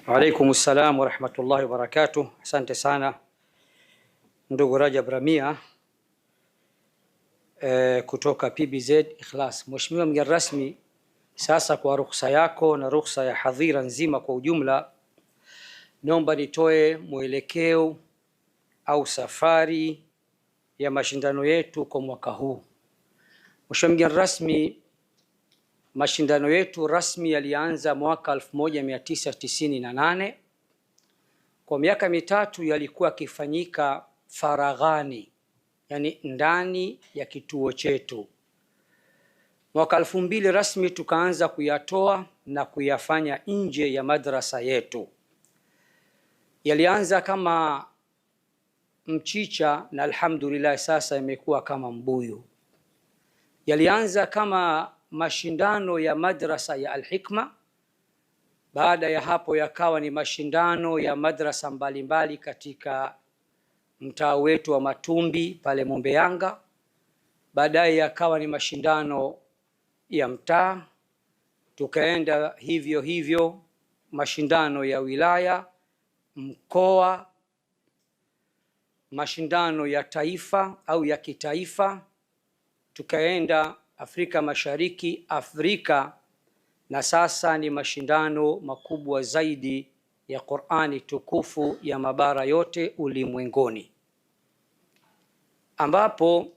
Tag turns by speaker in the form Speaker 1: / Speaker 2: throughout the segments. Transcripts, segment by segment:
Speaker 1: Waalaikum salam wa rahmatullahi wa barakatuh. Asante sana ndugu Rajab Ramia kutoka PBZ Ikhlas. Mheshimiwa mgeni rasmi, sasa kwa ruhusa yako na ruhusa ya hadhira nzima kwa ujumla, naomba nitoe mwelekeo au safari ya mashindano yetu kwa mwaka huu. Mheshimiwa mgeni rasmi, mashindano yetu rasmi yalianza mwaka 1998. Kwa miaka mitatu yalikuwa yakifanyika faraghani, yani ndani ya kituo chetu. Mwaka 2000 rasmi tukaanza kuyatoa na kuyafanya nje ya madrasa yetu. Yalianza kama mchicha na alhamdulillah sasa imekuwa kama mbuyu. Yalianza kama mashindano ya madrasa ya Al-Hikma. Baada ya hapo yakawa ni mashindano ya madrasa mbalimbali katika mtaa wetu wa Matumbi pale Mombeyanga. Baadaye yakawa ni mashindano ya mtaa, tukaenda hivyo hivyo mashindano ya wilaya, mkoa, mashindano ya taifa au ya kitaifa, tukaenda Afrika Mashariki, Afrika, na sasa ni mashindano makubwa zaidi ya Qur'ani tukufu ya mabara yote ulimwenguni, ambapo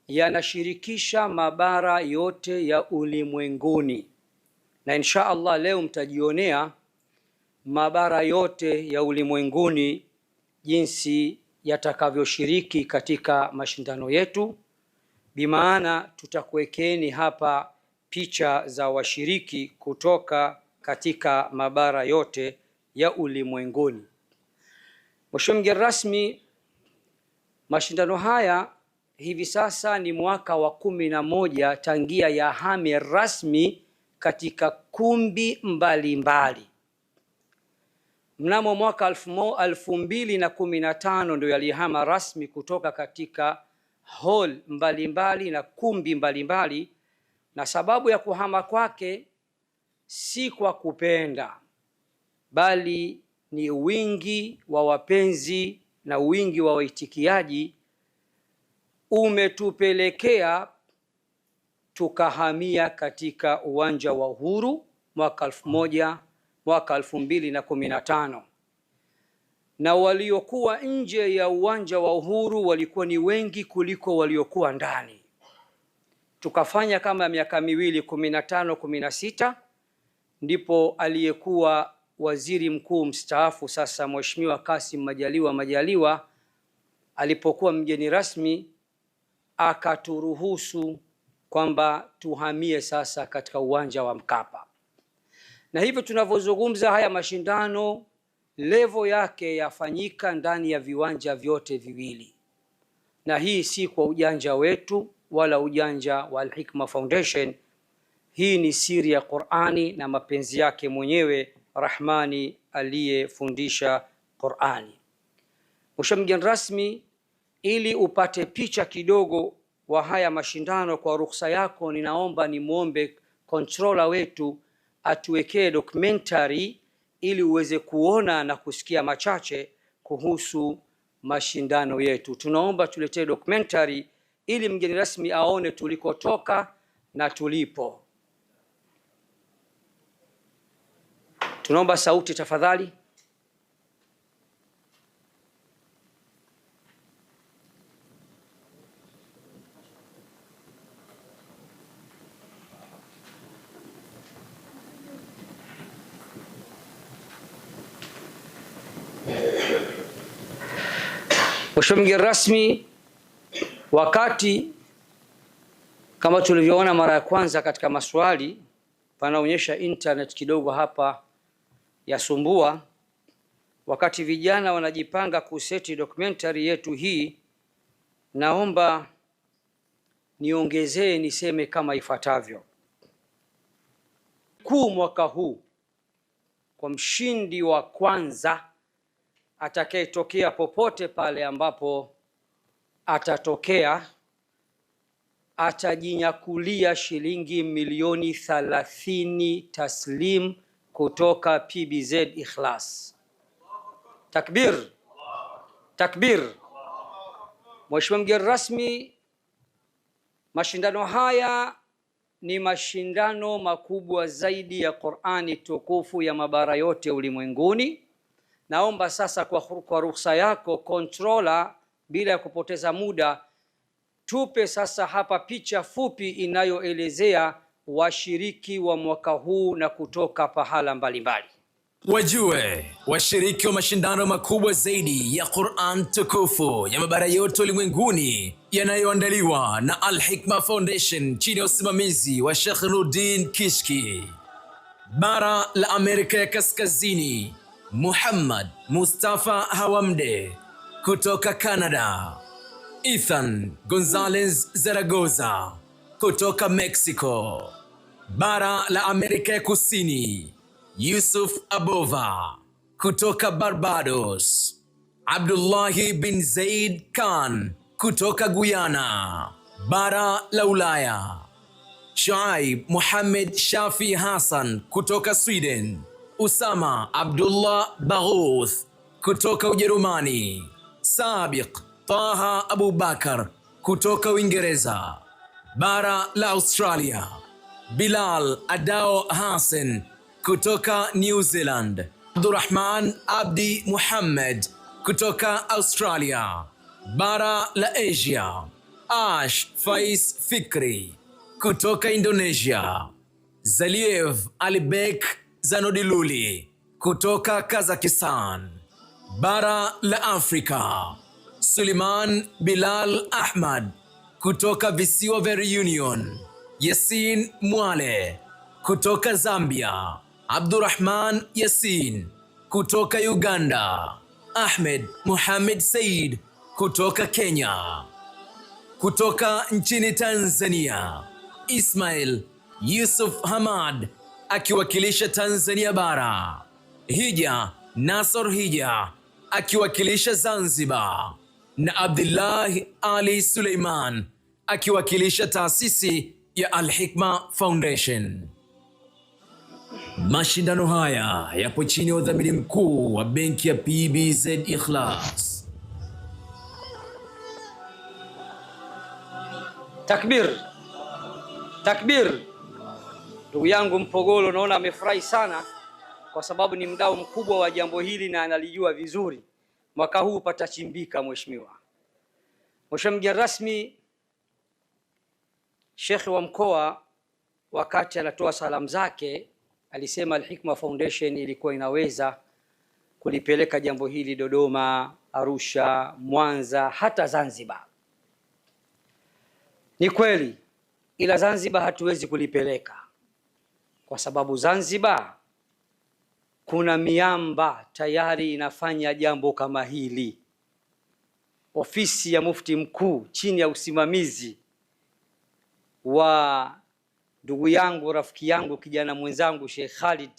Speaker 1: yanashirikisha mabara yote ya ulimwenguni, na insha Allah leo mtajionea mabara yote ya ulimwenguni jinsi yatakavyoshiriki katika mashindano yetu. Bimaana tutakuwekeni hapa picha za washiriki kutoka katika mabara yote ya ulimwenguni. Mheshimiwa mgeni rasmi, mashindano haya hivi sasa ni mwaka wa 11 tangia ya hame rasmi katika kumbi mbalimbali. Mnamo mwaka 2015 ndio yalihama rasmi kutoka katika hall mbalimbali na kumbi mbalimbali, na sababu ya kuhama kwake si kwa kupenda, bali ni wingi wa wapenzi na wingi wa waitikiaji umetupelekea tukahamia katika uwanja wa Uhuru mwaka 2015, na waliokuwa nje ya uwanja wa Uhuru walikuwa ni wengi kuliko waliokuwa ndani. Tukafanya kama miaka miwili, 15, 16, ndipo aliyekuwa waziri mkuu mstaafu sasa Mheshimiwa Kassim Majaliwa alipokuwa mgeni rasmi akaturuhusu kwamba tuhamie sasa katika uwanja wa Mkapa. Na hivyo tunavyozungumza haya mashindano level yake yafanyika ndani ya viwanja vyote viwili, na hii si kwa ujanja wetu wala ujanja wa Al-Hikma Foundation. Hii ni siri ya Qur'ani na mapenzi yake mwenyewe Rahmani aliyefundisha Qur'ani. Mheshimiwa mgeni rasmi, ili upate picha kidogo wa haya mashindano, kwa ruhusa yako ninaomba nimwombe controller wetu atuwekee documentary ili uweze kuona na kusikia machache kuhusu mashindano yetu. Tunaomba tuletee documentary ili mgeni rasmi aone tulikotoka na tulipo. Tunaomba sauti tafadhali. Mheshimiwa mgeni rasmi, wakati kama tulivyoona mara ya kwanza katika maswali panaonyesha internet kidogo hapa yasumbua, wakati vijana wanajipanga kuseti documentary yetu hii, naomba niongezee niseme kama ifuatavyo. Mwaka huu kwa mshindi wa kwanza atakayetokea popote pale ambapo atatokea atajinyakulia shilingi milioni 30 taslim kutoka PBZ Ikhlas. Takbir, takbir. Mheshimiwa mgeni rasmi, mashindano haya ni mashindano makubwa zaidi ya Qur'ani tukufu ya mabara yote ulimwenguni. Naomba sasa kwa ruhusa yako controller, bila ya kupoteza muda, tupe sasa hapa picha fupi inayoelezea washiriki wa mwaka huu na kutoka pahala mbalimbali.
Speaker 2: Wajue washiriki wa mashindano makubwa zaidi ya Qur'an tukufu ya mabara yote ulimwenguni yanayoandaliwa na Al-Hikma Foundation chini ya usimamizi wa Sheikh Nuruddin Kishki. Bara la Amerika ya Kaskazini, Muhammad Mustafa Hawamde kutoka Canada. Ethan Gonzalez Zaragoza kutoka Mexico. Bara la Amerika ya Kusini, Yusuf Abova kutoka Barbados. Abdullahi bin Zaid Khan kutoka Guyana. Bara la Ulaya, Shuaib Muhammad Shafi Hassan kutoka Sweden. Usama Abdullah Baghuth kutoka Ujerumani. Sabiq Taha Abubakar kutoka Uingereza. Bara la Australia, Bilal Adao Hassan kutoka New Zealand. Abdurrahman Abdi Muhammad kutoka Australia. Bara la Asia, Ash Faiz Fikri kutoka Indonesia. Zaliev Alibek Zanodiluli kutoka Kazakhstan. Bara la Afrika, Suleiman Bilal Ahmad kutoka visiwa vya Reunion. Yasin Mwale kutoka Zambia. Abdurrahman Yasin kutoka Uganda. Ahmed Muhammad Said kutoka Kenya. Kutoka nchini Tanzania, Ismail Yusuf Hamad akiwakilisha Tanzania bara. Hija Nasor Hija akiwakilisha Zanzibar, na Abdullah Ali Suleiman akiwakilisha taasisi ya Al-Hikma Foundation. Mashindano haya yapo chini ya udhamini mkuu wa benki ya PBZ Ikhlas.
Speaker 1: Takbir, takbir. Ndugu yangu Mpogolo naona amefurahi sana kwa sababu ni mdau mkubwa wa jambo hili na analijua vizuri. Mwaka huu patachimbika mheshimiwa. Mheshimiwa mgeni rasmi, Sheikh wa mkoa wakati anatoa salamu zake alisema Al-Hikma Foundation ilikuwa inaweza kulipeleka jambo hili Dodoma, Arusha, Mwanza, hata Zanzibar. Ni kweli, ila Zanzibar hatuwezi kulipeleka kwa sababu Zanzibar kuna miamba tayari inafanya jambo kama hili. Ofisi ya Mufti Mkuu chini ya usimamizi wa ndugu yangu, rafiki yangu, kijana mwenzangu Sheikh Khalid,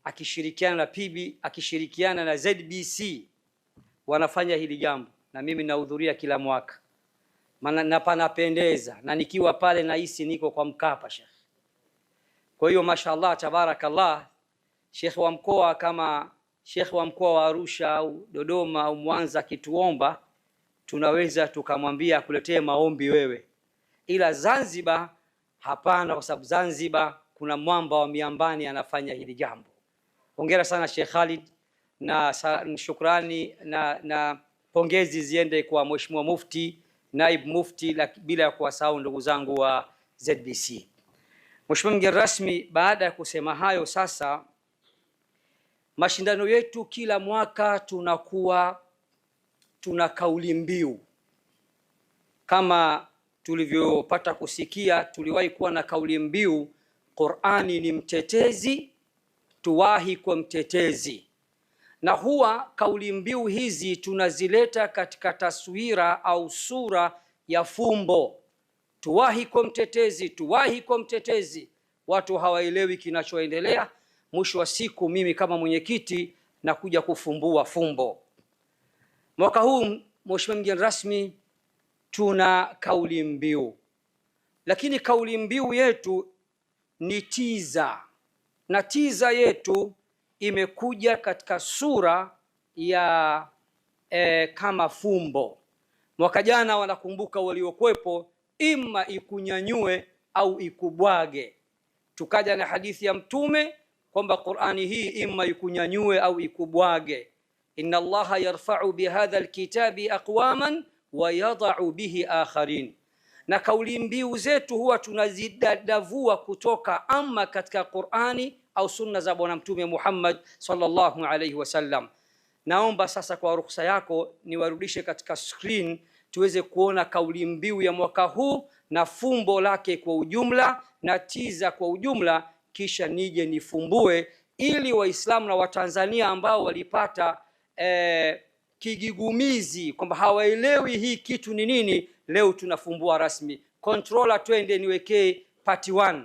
Speaker 1: akishirikiana na PB, akishirikiana na ZBC, wanafanya hili jambo, na mimi nahudhuria kila mwaka. Maana panapendeza, na nikiwa pale nahisi niko kwa Mkapa Sheikh. Kwa hiyo mashaallah tabarakallah, Sheikh wa mkoa kama Sheikh wa mkoa wa Arusha au Dodoma au Mwanza kituomba, tunaweza tukamwambia akuletee maombi wewe. Ila Zanzibar hapana, kwa sababu Zanzibar kuna mwamba wa miambani anafanya hili jambo. Hongera sana Sheikh Khalid, na shukrani na pongezi ziende kwa Mheshimiwa Mufti, Naib Mufti, bila ya kuwasahau ndugu zangu wa ZBC. Mheshimiwa mgeni rasmi, baada ya kusema hayo, sasa mashindano yetu kila mwaka tuna kauli mbiu. Kama tulivyopata kusikia, tuliwahi kuwa na kauli mbiu, Qur'ani ni mtetezi, tuwahi kwa mtetezi. Na huwa kauli mbiu hizi tunazileta katika taswira au sura ya fumbo. Tuwahi kwa mtetezi, tuwahi kwa mtetezi. Watu hawaelewi kinachoendelea. Mwisho wa siku mimi kama mwenyekiti nakuja kufumbua fumbo. Mwaka huu Mheshimiwa mgeni rasmi, tuna kauli mbiu, lakini kauli mbiu yetu ni tiza. na tiza yetu imekuja katika sura ya kama fumbo. Mwaka jana wanakumbuka waliokuwepo, imma ikunyanyue au ikubwage. Tukaja na hadithi ya Mtume kwamba Qur'ani hii imma ikunyanyue au ikubwage. Inna Allaha yarfa'u bihadha alkitabi aqwaman wa yadha'u bihi akharin. Na kauli mbiu zetu huwa tunazidadavua kutoka ama katika Qur'ani au sunna za Bwana Mtume Muhammad sallallahu alayhi wasallam. Naomba sasa kwa ruhusa yako niwarudishe katika screen tuweze kuona kauli mbiu ya mwaka huu na fumbo lake kwa ujumla na tiza kwa ujumla, kisha nije nifumbue ili Waislamu na Watanzania ambao walipata kigigumizi kwamba hawaelewi hii kitu ni nini, leo tunafumbua rasmi. Controller, twende niwekee part 1.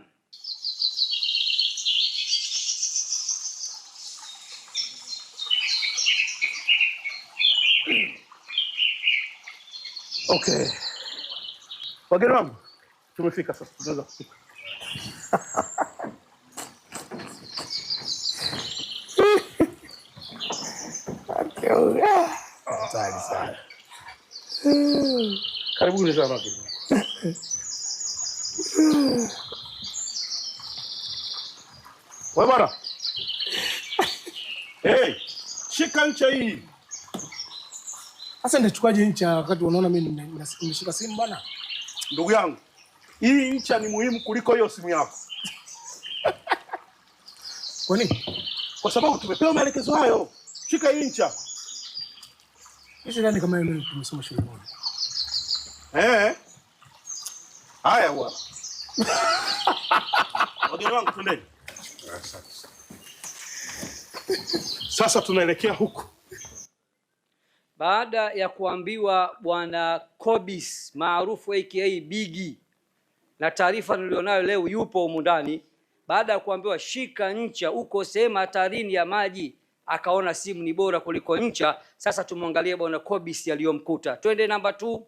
Speaker 3: Okay. Wageni wangu, tumefika sasa. Tunaweza kufika. Asante sana. Karibuni sana wageni. Wewe bwana. Hey, shika ncha hii.
Speaker 4: Sasa ndachukaje ncha wakati unaona mimi nimeshika simu bwana?
Speaker 3: Ndugu yangu, hii ncha ni muhimu kuliko hiyo simu yako.
Speaker 4: Kwa nini?
Speaker 3: Kwa sababu tumepewa maelekezo hayo. Shika hii ncha.
Speaker 4: Hicho ndani kama mimi tumesoma shule moja.
Speaker 3: Haya bwana. Wageni wangu twendeni. Sasa tunaelekea huko.
Speaker 1: Baada ya kuambiwa Bwana Kobisi maarufu aka Bigi, na taarifa nilionayo leo yupo humu ndani, baada ya kuambiwa shika ncha uko sehemu hatarini ya maji, akaona simu ni bora kuliko ncha. Sasa tumwangalie Bwana Kobisi aliyomkuta. Twende namba 2.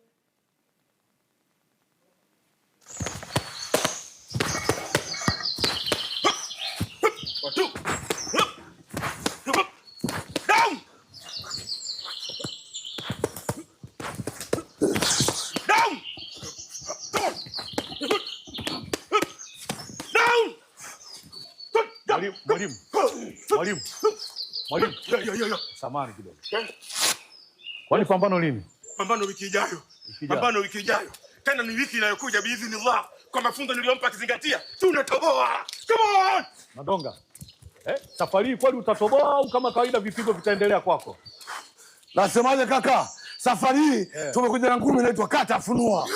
Speaker 3: Mwalimu.
Speaker 5: Samahani kidogo. Kwani pambano lini?
Speaker 3: Pambano wiki ijayo. Pambano wiki ijayo. Tena ni wiki inayokuja biidhnillah. Kwa mafunzo niliyompa kizingatia, tunatoboa. Come on!
Speaker 5: Madonga. Safari hii kwani utatoboa au kama kawaida vipigo vitaendelea kwako?
Speaker 4: Nasemaje kaka? Safari hii tumekuja na ngumi inaitwa kata funua.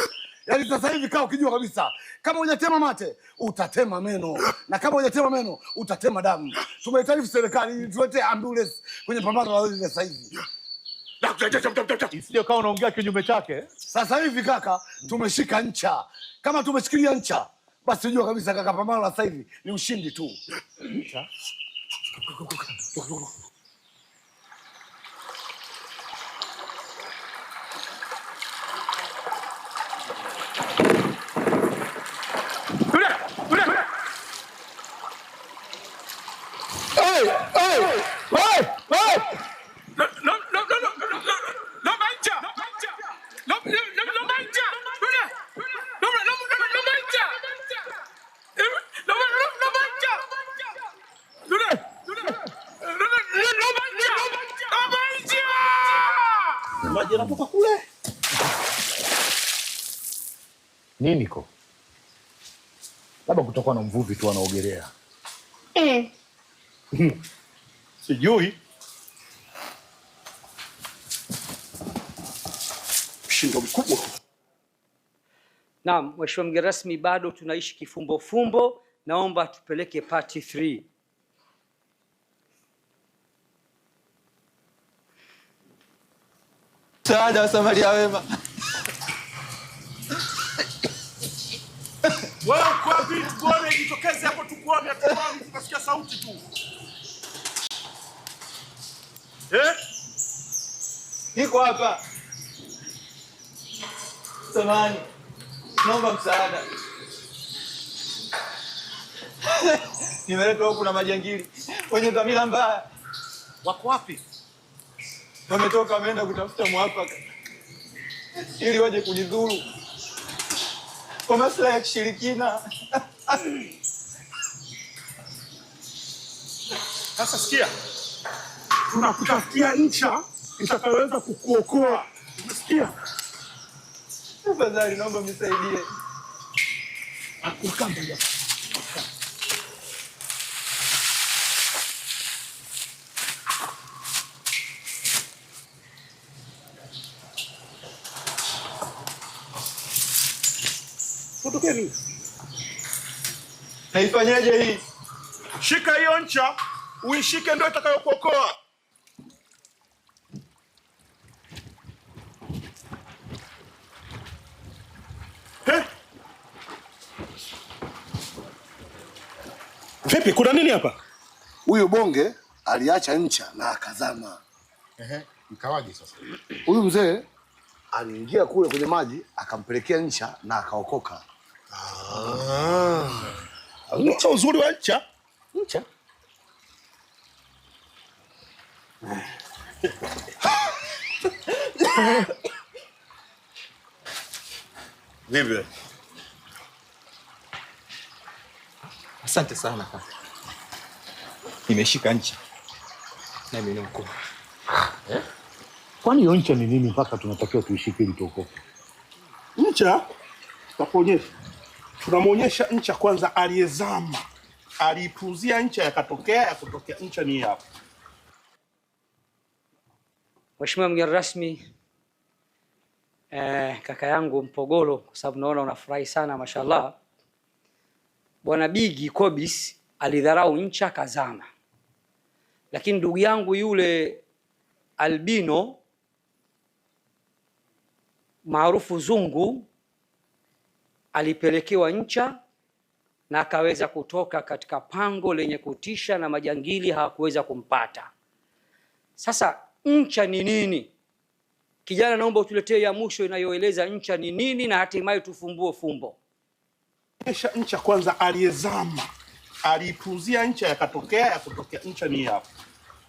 Speaker 4: Yaani sasa hivi kaa ukijua kabisa kama hujatema mate utatema meno, na kama hujatema meno utatema damu. Tumehitaji serikali tuletee ambulance kwenye pambano la leo sasa hivi.
Speaker 5: Isije kama unaongea kinyume chake.
Speaker 4: Sasa hivi kaka tumeshika ncha. Kama tumeshikilia ncha basi unajua kabisa kaka pambano la sasa hivi ni ushindi tu. Ncha.
Speaker 3: Maji yanatoka kule.
Speaker 5: Nini ko? Labda kutokuwa na mvuvi tu anaogelea.
Speaker 3: Sijui. Mshindo mkubwa.
Speaker 1: Naam, Mheshimiwa mgeni rasmi, bado tunaishi kifumbo fumbo. Naomba tupeleke part 3.
Speaker 6: Msaada wa Samaria wema.
Speaker 3: Wewe kwa vitu bora jitokeze hapo tukuone atufahamu tukasikia sauti tu.
Speaker 6: Niko hapa. Samahani. Naomba msaada. Nimeletwa huku na majangili wenye dhamira mbaya.
Speaker 3: Wako wapi?
Speaker 6: Wametoka wameenda kutafuta mwafaka ili waje kujidhuru kwa maslahi ya kishirikina.
Speaker 3: Sasa sikia, tunakutafutia ncha itakayoweza kukuokoa. Unasikia?
Speaker 6: Tafadhali naomba mnisaidie.
Speaker 3: Tokeni.
Speaker 6: Naifanyaje hii?
Speaker 3: Shika hiyo ncha, uishike ndio itakayokuokoa. Vipi, kuna nini hapa?
Speaker 4: Huyo bonge aliacha ncha na akazama.
Speaker 5: Ikawaje sasa?
Speaker 4: Huyu mzee aliingia kule kwenye maji akampelekea ncha na akaokoka.
Speaker 3: Ncha, uzuri wa ncha.
Speaker 4: Ncha?
Speaker 3: Vipi?
Speaker 6: Asante sana kaka. Nimeshika ncha na imeniokoa.
Speaker 5: Kwani hiyo ncha ni nini mpaka tunatakiwa tuishike ili tuokoke?
Speaker 3: Ncha tutakuonyesha. Tunamuonyesha ncha kwanza aliyezama. Aliipuzia ncha ya kutokea ncha ni hapa.
Speaker 1: Mheshimiwa mgeni rasmi, kaka yangu Mpogolo, kwa sababu naona unafurahi sana mashallah. Bwana Bigi Kobis alidharau ncha kazama. Lakini ndugu yangu yule albino maarufu Zungu alipelekewa ncha na akaweza kutoka katika pango lenye kutisha na majangili hawakuweza kumpata. Sasa ncha ni nini? Kijana, naomba utuletee ya mwisho inayoeleza ncha ni nini na hatimaye tufumbue fumbo.
Speaker 3: Ncha kwanza aliyezama. Aliipuzia ncha ya kutokea ncha ni hapa.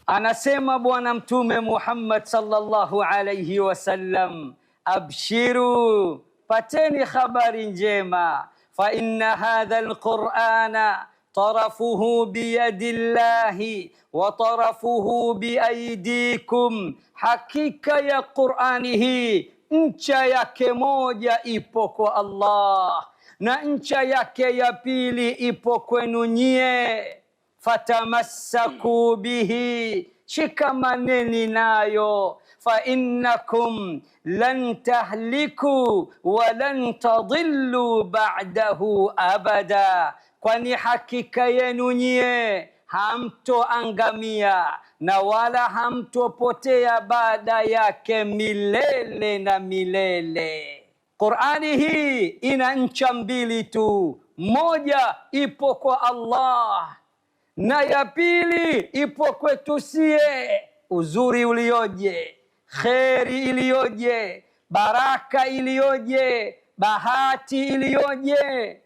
Speaker 1: Anasema Bwana Mtume Muhammad sallallahu alayhi wasallam, abshiru, pateni habari njema, fa inna hadha alqur'ana tarafuhu biyadillahi wa tarafuhu biaidikum, hakika ya Qur'ani hii ncha yake moja ipo kwa Allah na ncha yake ya pili ipo kwenu nyie. Fatamassaku bihi, shikamaneni nayo. Fa innakum lan tahliku wa lan tadillu ba'dahu abada, kwani hakika yenu nyie hamtoangamia na wala hamtopotea baada yake milele na milele. Qur'ani hii ina ncha mbili tu, moja ipo kwa Allah na ya pili ipo kwetu sie. Uzuri ulioje, kheri iliyoje, baraka iliyoje, bahati iliyoje!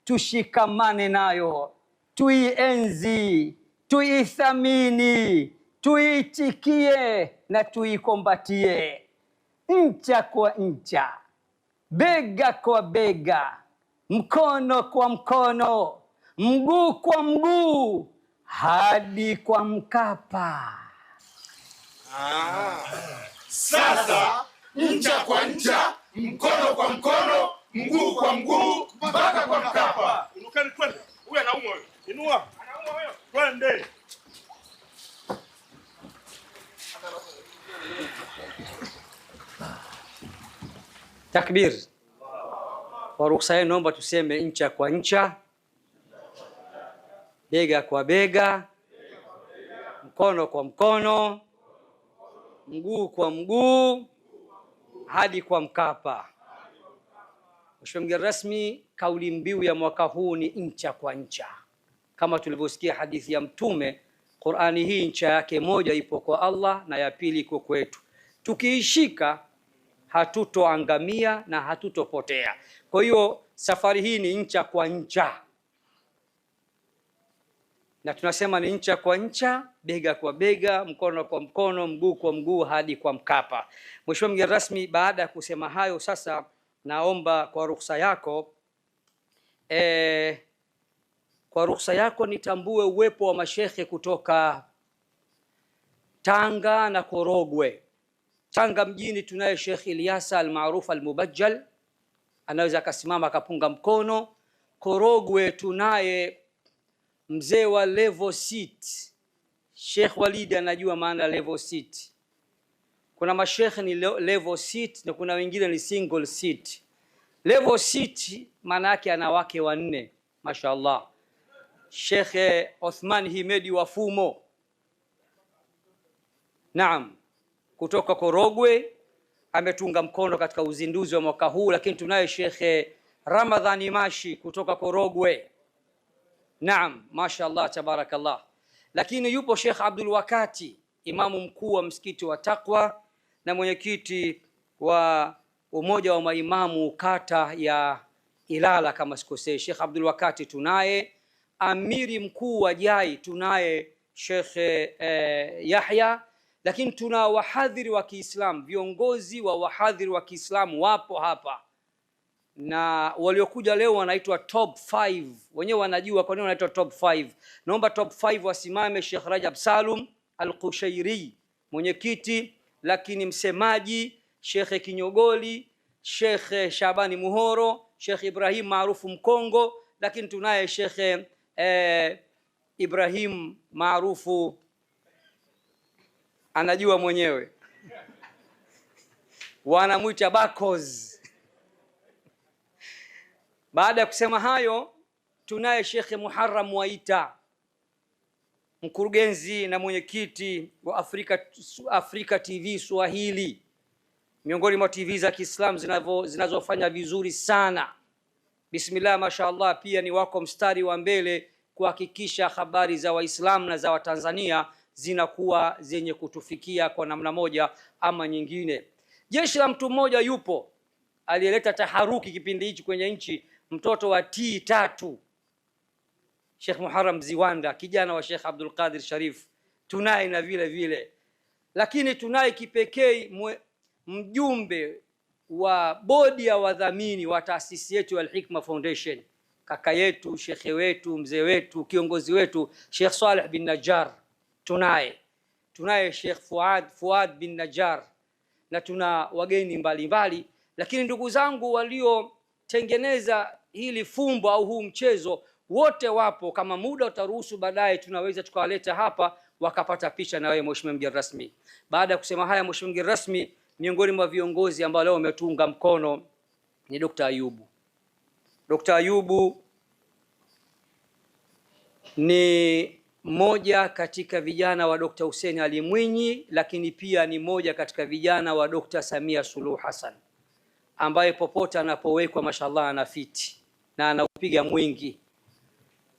Speaker 1: Tushikamane nayo, tuienzi, tuithamini, tuitikie na tuikombatie, ncha kwa ncha, bega kwa bega, mkono kwa mkono, mguu kwa mguu, hadi kwa Mkapa.
Speaker 3: Sasa ncha kwa ncha, mkono kwa mkono, mguu kwa mguu, mpaka kwa Mkapa. Unukeni twende. Huyu anaumwa huyo. Inua. Anaumwa huyo. Twende.
Speaker 1: Takbir. Kwa ruhusa yenu naomba tuseme ncha kwa ncha, bega kwa bega, mkono kwa mkono, mguu kwa mguu, hadi kwa Mkapa. Mheshimiwa mgeni rasmi, kauli mbiu ya mwaka huu ni ncha kwa ncha. Kama tulivyosikia hadithi ya Mtume, Qur'ani hii ncha yake moja ipo kwa Allah na ya pili iko kwetu. Tukiishika hatutoangamia na hatutopotea. Kwa hiyo safari hii ni ncha kwa ncha. na tunasema ni ncha kwa ncha, bega kwa bega, mkono kwa mkono, mguu kwa mguu hadi kwa Mkapa. Mheshimiwa mgeni rasmi, baada ya kusema hayo, sasa naomba kwa ruhusa yako nitambue uwepo wa mashekhe kutoka Tanga na Korogwe. Tanga mjini tunaye Sheikh Ilyasa al-Maruf al-Mubajjal, anaweza akasimama akapunga mkono. Korogwe tunaye mzee wa level seat, Sheikh Walid anajua maana level seat. Kuna mashekhe ni level seat na kuna wengine ni single seat. Level seat maana yake ana wake wanne, mashaallah. Sheikh Othman Himedi wa Fumo, naam, kutoka Korogwe ametunga mkono katika uzinduzi wa mwaka huu. Lakini tunaye Sheikh Ramadhani Mashi kutoka Korogwe, naam, mashaallah, tabarakallah. Lakini yupo Sheikh Abdul Wakati, imamu mkuu wa msikiti wa Taqwa na mwenyekiti wa umoja wa maimamu kata ya Ilala kama sikosei. Sheikh Abdul Wakati tunaye. Amiri mkuu wa Jai tunaye Sheikh Yahya. Lakini tuna wahadhiri wa Kiislamu, viongozi wa wahadhiri wa Kiislamu wapo hapa, na waliokuja leo wanaitwa top 5. Wenyewe wanajua kwa nini wanaitwa top 5. Naomba top 5 wasimame. Sheikh Rajab Salum Al-Qushairi, mwenyekiti, lakini msemaji Sheikh Kinyogoli, Sheikh Shabani Muhoro, Sheikh Ibrahim maarufu Mkongo, lakini tunaye Sheikh Ibrahim maarufu anajua mwenyewe, wanamwita Bakos. Baada ya kusema hayo, tunaye Sheikh Muharram Waita, mkurugenzi na mwenyekiti wa Afrika TV Swahili, miongoni mwa TV za Kiislamu zinazofanya vizuri sana. Bismillah, mashaallah, pia ni wako mstari wa mbele kuhakikisha habari za Waislamu na za Watanzania zinakuwa zenye kutufikia kwa namna moja ama nyingine. Jeshi la mtu mmoja yupo aliyeleta taharuki kipindi hichi kwenye nchi, mtoto wa T3, Sheikh Muharram Ziwanda, kijana wa Sheikh Abdul Qadir Sharif tunaye, na vile vile. Lakini tunaye kipekee mjumbe wa bodi ya wadhamini wa taasisi yetu Al-Hikma Foundation, kaka yetu, shekhe wetu, mzee wetu, kiongozi wetu Sheikh Saleh bin Najjar tunaye Sheikh Fuad bin Najjar, na tuna wageni mbalimbali. Lakini ndugu zangu waliotengeneza hili fumbo au huu mchezo wote wapo. Kama muda utaruhusu, baadaye tunaweza tukawaleta hapa wakapata picha na wewe mheshimiwa mgeni rasmi. Baada ya kusema haya, mheshimiwa mgeni rasmi, miongoni mwa viongozi ambao leo wametunga mkono ni Dr. Ayubu. Dr. Ayubu ni mmoja katika vijana wa Dr. Hussein Ali Mwinyi, lakini pia ni mmoja katika vijana wa Dr. Samia Suluhu Hassan, ambaye popote anapowekwa mashallah anafiti na anaupiga mwingi.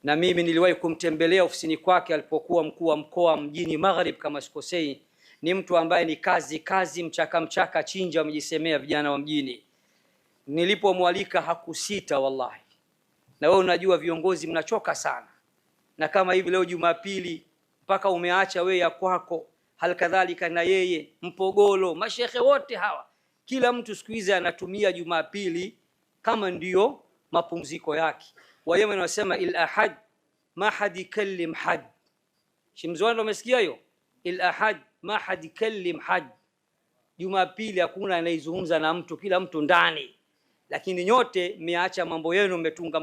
Speaker 1: Na mimi niliwahi kumtembelea ofisini kwake alipokuwa mkuu wa mkoa mjini Maghrib kama sikosei. Ni mtu ambaye ni kazi mchaka chinja, wamejisemea vijana wa mjini. Nilipomwalika hakusita wallahi. Na wewe unajua viongozi mnachoka sana, na kama hivi leo Jumapili mpaka umeacha wewe ya kwako, halikadhalika na yeye Mpogolo, mashekhe wote hawa, kila mtu siku hizi anatumia Jumapili kama ndiyo mapumziko yake. Wayemen wanasema il ahad ma had kallim had. Shimzwani umesikia hiyo? Il ahad ma had kallim had. Jumapili hakuna anayezungumza na mtu, kila mtu ndani. Lakini nyote mmeacha mambo yenu, mmetunga